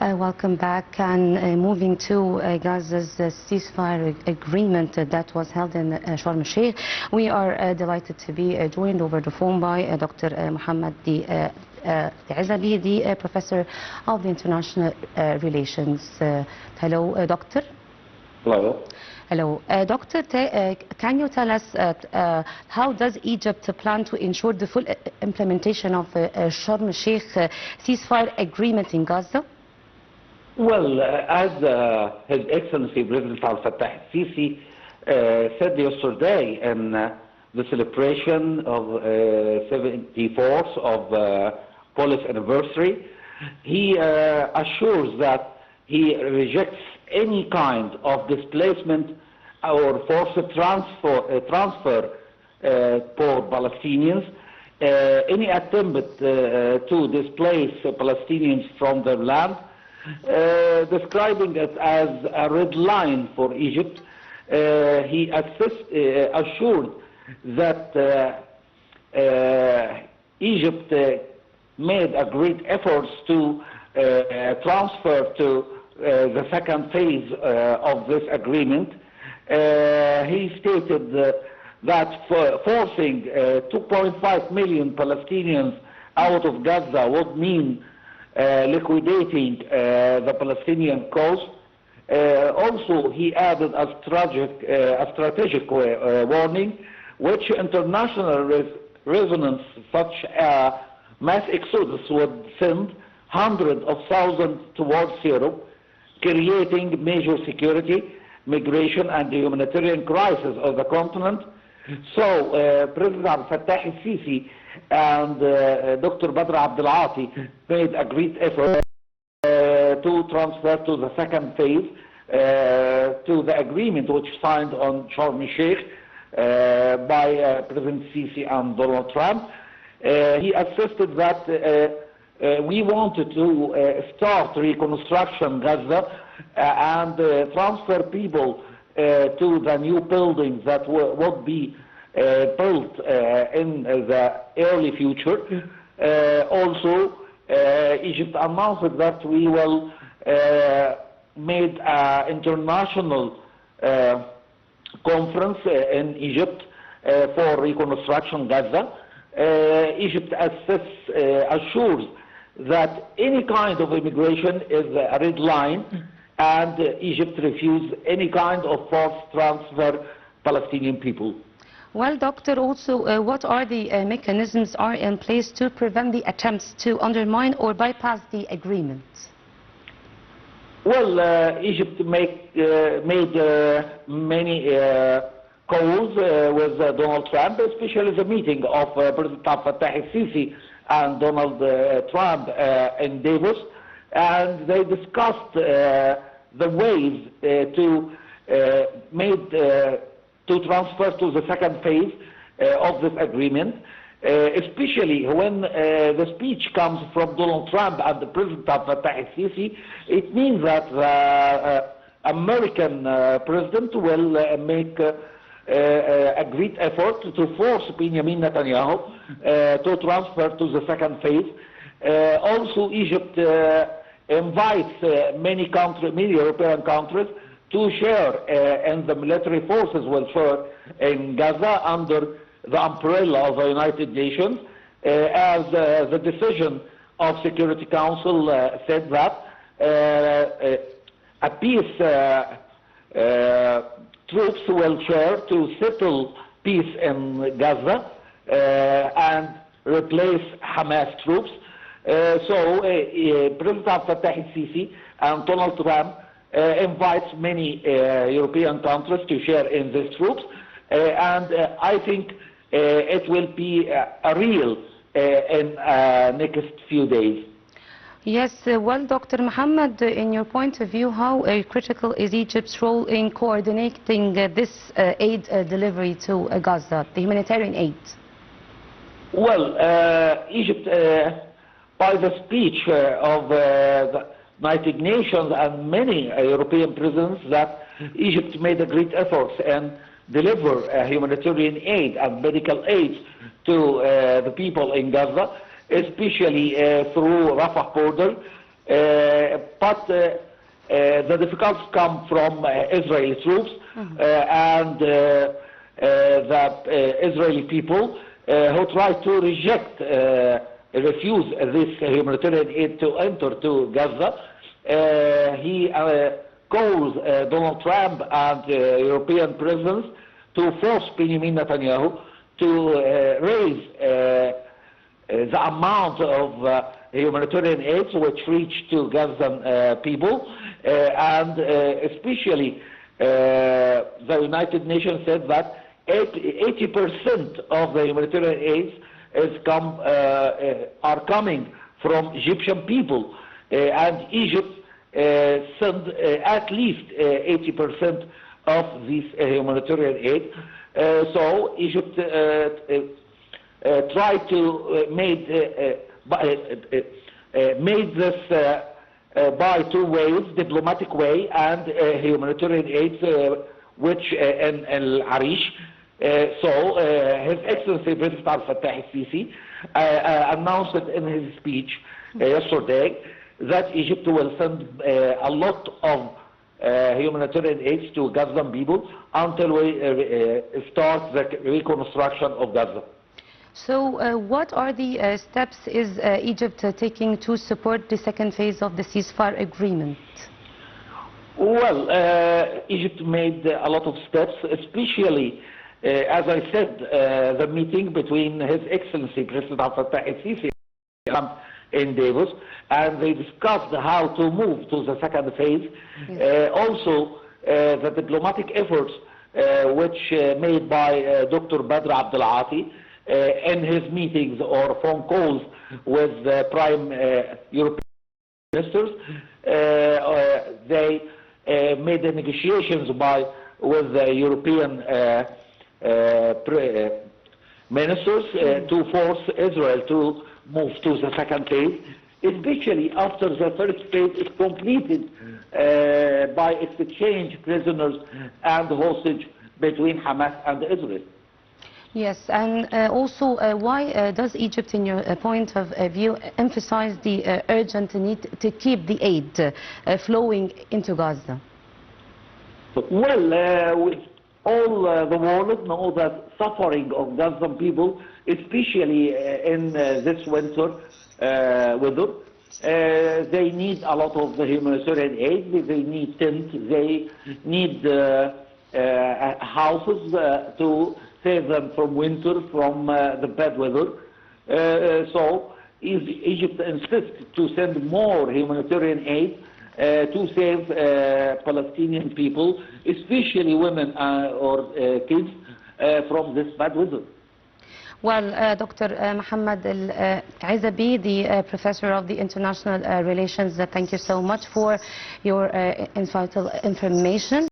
Welcome back. And moving to Gaza's ceasefire agreement that was held in Sharm el-Sheikh, we are delighted to be joined over the phone by Dr. Mohamad Azaby, the Professor of International Relations. Hello, Doctor. Hello. Hello. Doctor, can you tell us how does Egypt plan to ensure the full implementation of Sharm el-Sheikh ceasefire agreement in Gaza? Well, as His Excellency President Al-Fattah al-Sisi said yesterday in the celebration of 74th of police anniversary, he assures that he rejects any kind of displacement or forced transfer for Palestinians, any attempt to displace Palestinians from their land, describing it as a red line for Egypt. He assured that Egypt made a great efforts to transfer to the second phase of this agreement. He stated that forcing 2.5 million Palestinians out of Gaza would mean liquidating the Palestinian cause. Also, he added a strategic warning, which international resonance such a mass exodus would send hundreds of thousands towards Europe, creating major security, migration, and the humanitarian crisis of the continent. So, President Al-Fattah al-Sisi and Dr. Badr Abdel-Ati made a great effort to transfer to the second phase, to the agreement which signed on Sharm el-Sheikh by President Sisi and Donald Trump. He insisted that we wanted to start reconstruction Gaza and transfer people to the new buildings that would be built in the early future. Also, Egypt announced that we will make an international conference in Egypt for reconstruction Gaza. Egypt assures that any kind of immigration is a red line, and Egypt refuses any kind of forced transfer Palestinian people. Well, Doctor, also, what are the mechanisms are in place to prevent the attempts to undermine or bypass the agreement? Well, Egypt made many calls with Donald Trump, especially the meeting of President Al-Fattah al-Sisi and Donald Trump in Davos, and they discussed the ways to transfer to the second phase of this agreement, especially when the speech comes from Donald Trump and the President Al-Fattah al-Sisi. It means that the American president will make a great effort to force Benjamin Netanyahu to transfer to the second phase. Also, Egypt invites many European countries to share in the military forces will share in Gaza under the umbrella of the United Nations, as the decision of Security Council said that a peace troops will share to settle peace in Gaza and replace Hamas troops. So President Al-Fattah al-Sisi and Donald Trump invites many European countries to share in these troops, and I think it will be a real in next few days. Yes, well, Dr. Mohamad, in your point of view, how critical is Egypt's role in coordinating this aid delivery to Gaza, the humanitarian aid? Well, Egypt, by the speech of the United Nations and many European presidents, that Egypt made a great effort and deliver humanitarian aid and medical aid to the people in Gaza, especially through Rafah border. but the difficulties come from Israeli troops and the Israeli people who try to reject, refuse this humanitarian aid to enter to Gaza. He calls Donald Trump and European presidents to force Benjamin Netanyahu to raise the amount of humanitarian aid which reach to Gazan people, and especially the United Nations said that 80% of the humanitarian aid are coming from Egyptian people, and Egypt sent at least 80% of this humanitarian aid. So Egypt tried to made this by two ways: diplomatic way and humanitarian aid, which in Al-Arish. So His Excellency President Al-Fattah al-Sisi announced it in his speech yesterday that Egypt will send a lot of humanitarian aid to Gazan people until we start the reconstruction of Gaza. So what are the steps is Egypt taking to support the second phase of the ceasefire agreement? Well, Egypt made a lot of steps, especially, as I said, the meeting between His Excellency President Al-Fattah al-Sisi in Davos, and they discussed how to move to the second phase. Yes. Also, the diplomatic efforts which made by Dr. Badr Abdel-Ati in his meetings or phone calls with the prime European ministers. They made the negotiations with the European ministers to force Israel to move to the second phase, especially after the first phase is completed by exchange prisoners and hostage between Hamas and Israel. Yes, and also why does Egypt, in your point of view, emphasize the urgent need to keep the aid flowing into Gaza? Well, all the world know that suffering of Gazan people, especially in this winter weather, they need a lot of the humanitarian aid. They need tents, they need houses to save them from winter, from the bad weather. So Egypt insists to send more humanitarian aid to save Palestinian people, especially women or kids, from this bad weather. Well, Dr. Mohamad Azaby, the Professor of the International Relations, thank you so much for your insightful information.